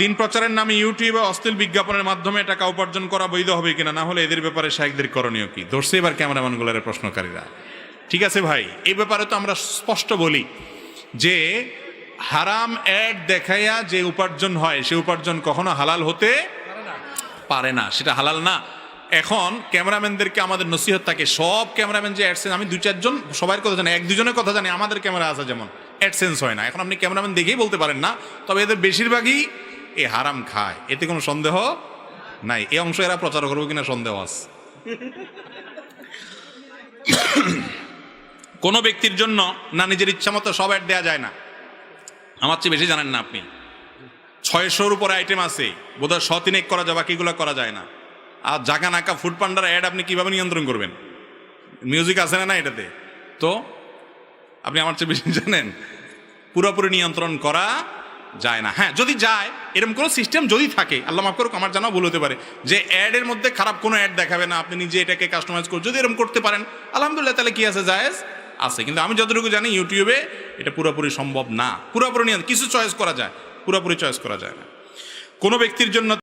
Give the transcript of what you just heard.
দিন প্রচারের নামে ইউটিউবে অশ্লীল বিজ্ঞাপনের মাধ্যমে টাকা উপার্জন করা বৈধ হবে কিনা, না হলে এদের ব্যাপারে শায়েখদের করণীয় কি? ধরছে এবার ক্যামেরাম্যানগুলোর প্রশ্নকারীরা। ঠিক আছে ভাই, এই ব্যাপারে তো আমরা স্পষ্ট বলি যে হারাম অ্যাড দেখাইয়া যে উপার্জন হয় সে উপার্জন কখনো হালাল হতে পারে না, সেটা হালাল না। এখন ক্যামেরাম্যানদেরকে আমাদের নসিহত থাকে, সব ক্যামেরাম্যান যে অ্যাডসেন্স, আমি 2-4 জন সবার কথা জানি, 1-2 জনের কথা জানি, আমাদের ক্যামেরা আছে যেমন অ্যাডসেন্স হয় না। এখন আপনি ক্যামেরাম্যান দেখেই বলতে পারেন না, তবে এদের বেশিরভাগই এ হারাম খায়, এতে কোনো সন্দেহ নাই। এই অংশ এরা প্রচার করবো কিনা সন্দেহ আছে। কোনো ব্যক্তির জন্য না নিজের ইচ্ছা মতো সব অ্যাড দেওয়া যায় না। আমার চেয়ে বেশি জানেন না আপনি। 600-র উপরে আইটেম আছে, বোধহয় 100-3 করা যায়, বাকিগুলো করা যায় না। আর জাগা নাকা ফুড পান্ডার অ্যাড আপনি কিভাবে নিয়ন্ত্রণ করবেন? মিউজিক আছে না এটাতে? তো আপনি আমার চেয়ে বেশি জানেন, পুরোপুরি নিয়ন্ত্রণ করা যায় না। হ্যাঁ, যদি যায়, এরকম কোনো সিস্টেম যদি থাকে, আল্লাহ মাফ করুক, আমার জানাও ভুল হতে পারে, যে অ্যাডের মধ্যে খারাপ কোনো অ্যাড দেখাবে না, আপনি নিজে এটাকে কাস্টমাইজ করে যদি এরকম করতে পারেন, আলহামদুলিল্লাহ, তাহলে কি আছে, জায়েজ আছে। কিন্তু আমি যতটুকু জানি ইউটিউবে এটা পুরোপুরি সম্ভব না। পুরোপুরি কিছু চয়েস করা যায়, পুরোপুরি চয়েস করা যায় না। কোনো ব্যক্তির জন্য